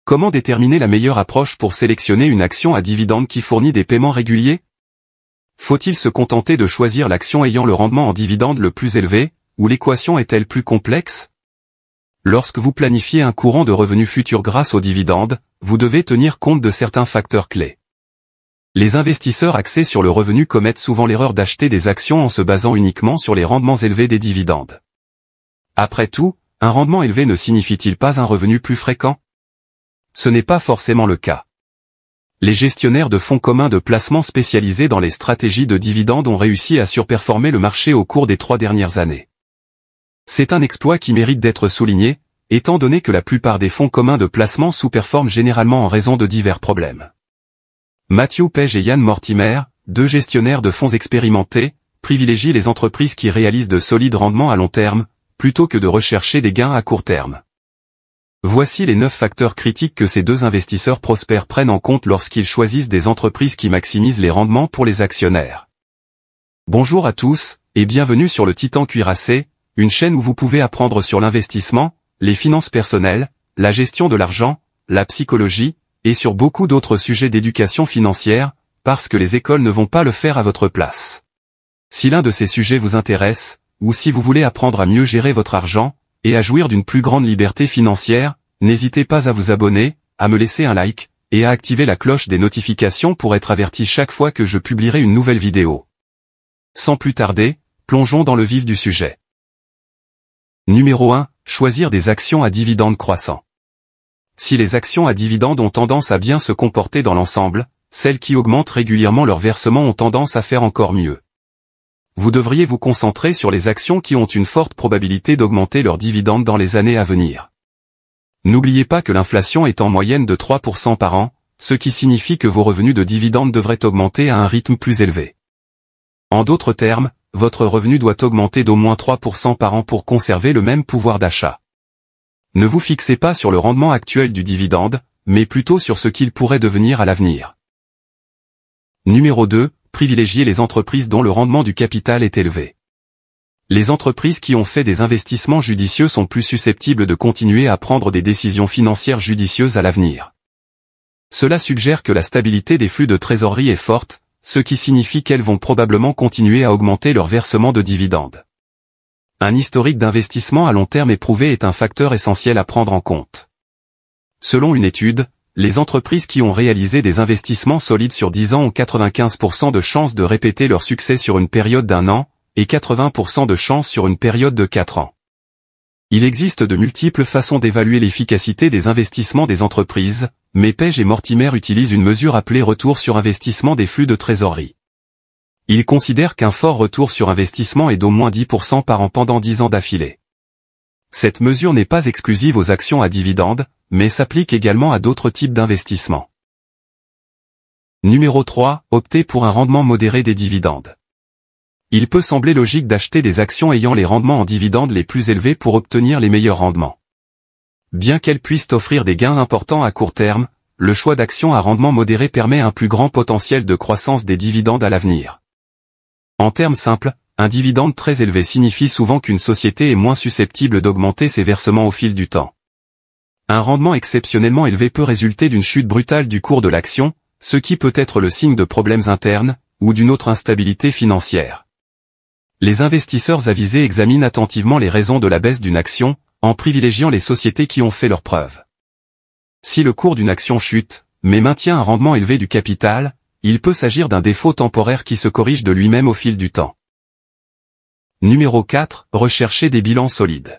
Comment déterminer la meilleure approche pour sélectionner une action à dividende qui fournit des paiements réguliers? Faut-il se contenter de choisir l'action ayant le rendement en dividende le plus élevé, ou l'équation est-elle plus complexe? Lorsque vous planifiez un courant de revenus futurs grâce aux dividendes, vous devez tenir compte de certains facteurs clés. Les investisseurs axés sur le revenu commettent souvent l'erreur d'acheter des actions en se basant uniquement sur les rendements élevés des dividendes. Après tout, un rendement élevé ne signifie-t-il pas un revenu plus fréquent? Ce n'est pas forcément le cas. Les gestionnaires de fonds communs de placement spécialisés dans les stratégies de dividendes ont réussi à surperformer le marché au cours des 3 dernières années. C'est un exploit qui mérite d'être souligné, étant donné que la plupart des fonds communs de placement sous-performent généralement en raison de divers problèmes. Matthew Page et Ian Mortimer, 2 gestionnaires de fonds expérimentés, privilégient les entreprises qui réalisent de solides rendements à long terme, plutôt que de rechercher des gains à court terme. Voici les 9 facteurs critiques que ces 2 investisseurs prospères prennent en compte lorsqu'ils choisissent des entreprises qui maximisent les rendements pour les actionnaires. Bonjour à tous, et bienvenue sur le Titan Cuirassé, une chaîne où vous pouvez apprendre sur l'investissement, les finances personnelles, la gestion de l'argent, la psychologie, et sur beaucoup d'autres sujets d'éducation financière, parce que les écoles ne vont pas le faire à votre place. Si l'un de ces sujets vous intéresse, ou si vous voulez apprendre à mieux gérer votre argent, et à jouir d'une plus grande liberté financière, n'hésitez pas à vous abonner, à me laisser un like, et à activer la cloche des notifications pour être averti chaque fois que je publierai une nouvelle vidéo. Sans plus tarder, plongeons dans le vif du sujet. Numéro 1. Choisir des actions à dividendes croissants. Si les actions à dividendes ont tendance à bien se comporter dans l'ensemble, celles qui augmentent régulièrement leurs versements ont tendance à faire encore mieux. Vous devriez vous concentrer sur les actions qui ont une forte probabilité d'augmenter leurs dividendes dans les années à venir. N'oubliez pas que l'inflation est en moyenne de 3% par an, ce qui signifie que vos revenus de dividendes devraient augmenter à un rythme plus élevé. En d'autres termes, votre revenu doit augmenter d'au moins 3% par an pour conserver le même pouvoir d'achat. Ne vous fixez pas sur le rendement actuel du dividende, mais plutôt sur ce qu'il pourrait devenir à l'avenir. Numéro 2. Privilégier les entreprises dont le rendement du capital est élevé. Les entreprises qui ont fait des investissements judicieux sont plus susceptibles de continuer à prendre des décisions financières judicieuses à l'avenir. Cela suggère que la stabilité des flux de trésorerie est forte, ce qui signifie qu'elles vont probablement continuer à augmenter leur versement de dividendes. Un historique d'investissement à long terme éprouvé est un facteur essentiel à prendre en compte. Selon une étude, les entreprises qui ont réalisé des investissements solides sur 10 ans ont 95% de chances de répéter leur succès sur une période d'1 an, et 80% de chances sur une période de 4 ans. Il existe de multiples façons d'évaluer l'efficacité des investissements des entreprises, mais Page et Mortimer utilisent une mesure appelée retour sur investissement des flux de trésorerie. Ils considèrent qu'un fort retour sur investissement est d'au moins 10% par an pendant 10 ans d'affilée. Cette mesure n'est pas exclusive aux actions à dividendes, mais s'applique également à d'autres types d'investissements. Numéro 3. Optez pour un rendement modéré des dividendes. Il peut sembler logique d'acheter des actions ayant les rendements en dividendes les plus élevés pour obtenir les meilleurs rendements. Bien qu'elles puissent offrir des gains importants à court terme, le choix d'actions à rendement modéré permet un plus grand potentiel de croissance des dividendes à l'avenir. En termes simples, un dividende très élevé signifie souvent qu'une société est moins susceptible d'augmenter ses versements au fil du temps. Un rendement exceptionnellement élevé peut résulter d'une chute brutale du cours de l'action, ce qui peut être le signe de problèmes internes, ou d'une autre instabilité financière. Les investisseurs avisés examinent attentivement les raisons de la baisse d'une action, en privilégiant les sociétés qui ont fait leurs preuves. Si le cours d'une action chute, mais maintient un rendement élevé du capital, il peut s'agir d'un défaut temporaire qui se corrige de lui-même au fil du temps. Numéro 4. Rechercher des bilans solides.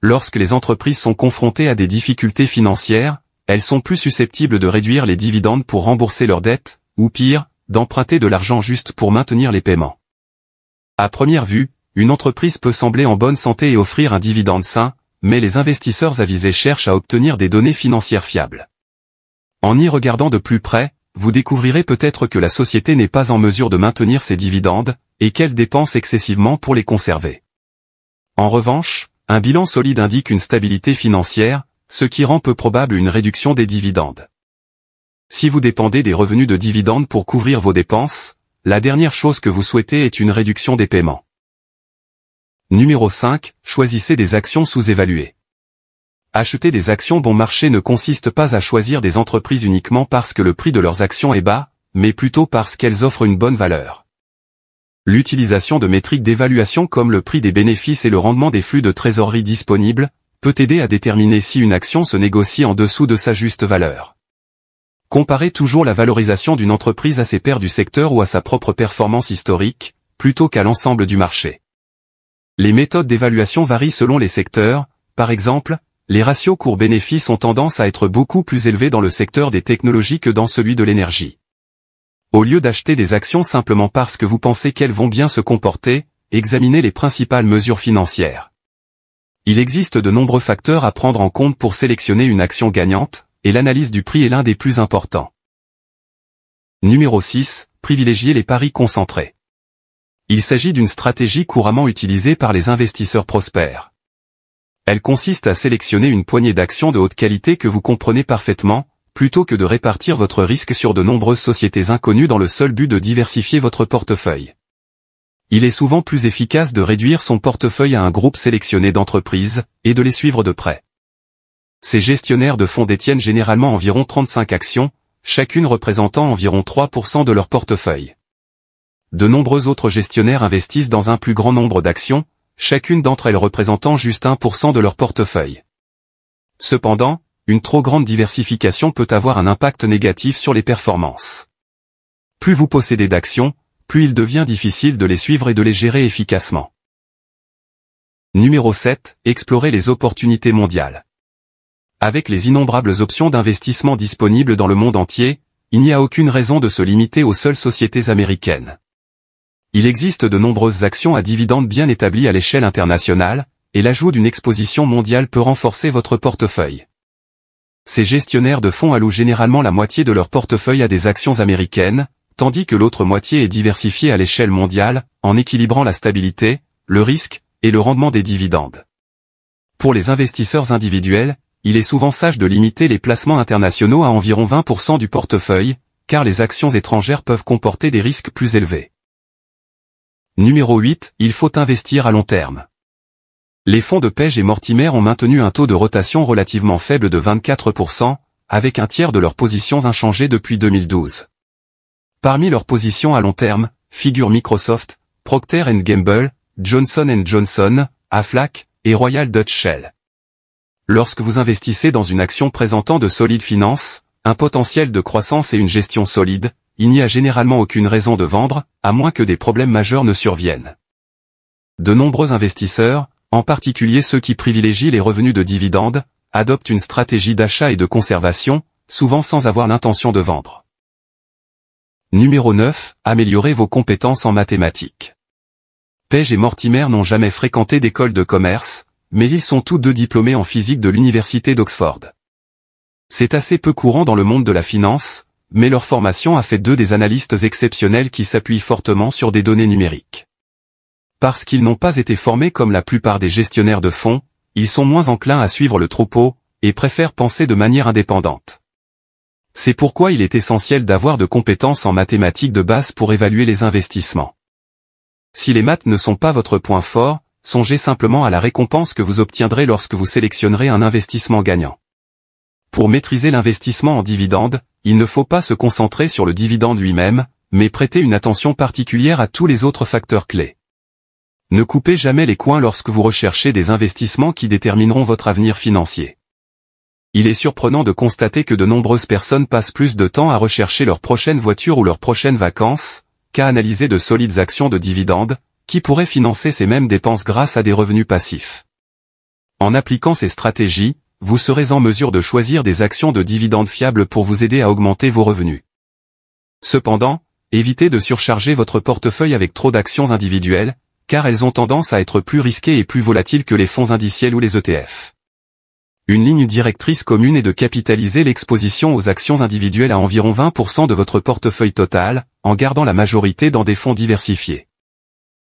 Lorsque les entreprises sont confrontées à des difficultés financières, elles sont plus susceptibles de réduire les dividendes pour rembourser leurs dettes, ou pire, d'emprunter de l'argent juste pour maintenir les paiements. À première vue, une entreprise peut sembler en bonne santé et offrir un dividende sain, mais les investisseurs avisés cherchent à obtenir des données financières fiables. En y regardant de plus près, vous découvrirez peut-être que la société n'est pas en mesure de maintenir ses dividendes, et qu'elle dépense excessivement pour les conserver. En revanche, un bilan solide indique une stabilité financière, ce qui rend peu probable une réduction des dividendes. Si vous dépendez des revenus de dividendes pour couvrir vos dépenses, la dernière chose que vous souhaitez est une réduction des paiements. Numéro 5. Choisissez des actions sous-évaluées. Acheter des actions bon marché ne consiste pas à choisir des entreprises uniquement parce que le prix de leurs actions est bas, mais plutôt parce qu'elles offrent une bonne valeur. L'utilisation de métriques d'évaluation comme le prix des bénéfices et le rendement des flux de trésorerie disponibles peut aider à déterminer si une action se négocie en dessous de sa juste valeur. Comparez toujours la valorisation d'une entreprise à ses pairs du secteur ou à sa propre performance historique, plutôt qu'à l'ensemble du marché. Les méthodes d'évaluation varient selon les secteurs, par exemple, les ratios cours-bénéfices ont tendance à être beaucoup plus élevés dans le secteur des technologies que dans celui de l'énergie. Au lieu d'acheter des actions simplement parce que vous pensez qu'elles vont bien se comporter, examinez les principales mesures financières. Il existe de nombreux facteurs à prendre en compte pour sélectionner une action gagnante, et l'analyse du prix est l'un des plus importants. Numéro 6. Privilégier les paris concentrés. Il s'agit d'une stratégie couramment utilisée par les investisseurs prospères. Elle consiste à sélectionner une poignée d'actions de haute qualité que vous comprenez parfaitement, plutôt que de répartir votre risque sur de nombreuses sociétés inconnues dans le seul but de diversifier votre portefeuille. Il est souvent plus efficace de réduire son portefeuille à un groupe sélectionné d'entreprises, et de les suivre de près. Ces gestionnaires de fonds détiennent généralement environ 35 actions, chacune représentant environ 3% de leur portefeuille. De nombreux autres gestionnaires investissent dans un plus grand nombre d'actions, chacune d'entre elles représentant juste 1% de leur portefeuille. Cependant, une trop grande diversification peut avoir un impact négatif sur les performances. Plus vous possédez d'actions, plus il devient difficile de les suivre et de les gérer efficacement. Numéro 7. Explorer les opportunités mondiales. Avec les innombrables options d'investissement disponibles dans le monde entier, il n'y a aucune raison de se limiter aux seules sociétés américaines. Il existe de nombreuses actions à dividendes bien établies à l'échelle internationale, et l'ajout d'une exposition mondiale peut renforcer votre portefeuille. Ces gestionnaires de fonds allouent généralement la moitié de leur portefeuille à des actions américaines, tandis que l'autre moitié est diversifiée à l'échelle mondiale, en équilibrant la stabilité, le risque, et le rendement des dividendes. Pour les investisseurs individuels, il est souvent sage de limiter les placements internationaux à environ 20% du portefeuille, car les actions étrangères peuvent comporter des risques plus élevés. Numéro 8. Il faut investir à long terme. Les fonds de Page et Mortimer ont maintenu un taux de rotation relativement faible de 24%, avec un tiers de leurs positions inchangées depuis 2012. Parmi leurs positions à long terme, figurent Microsoft, Procter & Gamble, Johnson & Johnson, Aflac, et Royal Dutch Shell. Lorsque vous investissez dans une action présentant de solides finances, un potentiel de croissance et une gestion solide, il n'y a généralement aucune raison de vendre, à moins que des problèmes majeurs ne surviennent. De nombreux investisseurs, en particulier ceux qui privilégient les revenus de dividendes, adoptent une stratégie d'achat et de conservation, souvent sans avoir l'intention de vendre. Numéro 9. Améliorer vos compétences en mathématiques. Page et Mortimer n'ont jamais fréquenté d'école de commerce, mais ils sont tous deux diplômés en physique de l'université d'Oxford. C'est assez peu courant dans le monde de la finance, mais leur formation a fait d'eux des analystes exceptionnels qui s'appuient fortement sur des données numériques. Parce qu'ils n'ont pas été formés comme la plupart des gestionnaires de fonds, ils sont moins enclins à suivre le troupeau, et préfèrent penser de manière indépendante. C'est pourquoi il est essentiel d'avoir de compétences en mathématiques de base pour évaluer les investissements. Si les maths ne sont pas votre point fort, songez simplement à la récompense que vous obtiendrez lorsque vous sélectionnerez un investissement gagnant. Pour maîtriser l'investissement en dividende, il ne faut pas se concentrer sur le dividende lui-même, mais prêter une attention particulière à tous les autres facteurs clés. Ne coupez jamais les coins lorsque vous recherchez des investissements qui détermineront votre avenir financier. Il est surprenant de constater que de nombreuses personnes passent plus de temps à rechercher leur prochaine voiture ou leurs prochaines vacances, qu'à analyser de solides actions de dividendes, qui pourraient financer ces mêmes dépenses grâce à des revenus passifs. En appliquant ces stratégies, vous serez en mesure de choisir des actions de dividendes fiables pour vous aider à augmenter vos revenus. Cependant, évitez de surcharger votre portefeuille avec trop d'actions individuelles, car elles ont tendance à être plus risquées et plus volatiles que les fonds indiciels ou les ETF. Une ligne directrice commune est de capitaliser l'exposition aux actions individuelles à environ 20% de votre portefeuille total, en gardant la majorité dans des fonds diversifiés.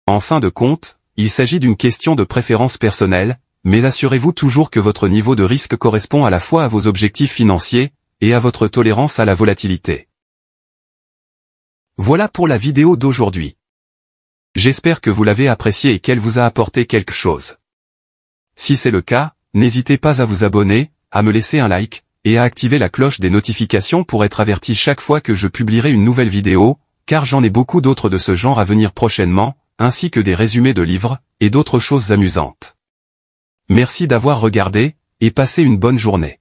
En fin de compte, il s'agit d'une question de préférence personnelle, mais assurez-vous toujours que votre niveau de risque correspond à la fois à vos objectifs financiers, et à votre tolérance à la volatilité. Voilà pour la vidéo d'aujourd'hui. J'espère que vous l'avez appréciée et qu'elle vous a apporté quelque chose. Si c'est le cas, N'hésitez pas à vous abonner, à me laisser un like, et à activer la cloche des notifications pour être averti chaque fois que je publierai une nouvelle vidéo, car j'en ai beaucoup d'autres de ce genre à venir prochainement, ainsi que des résumés de livres, et d'autres choses amusantes. Merci d'avoir regardé, et passez une bonne journée.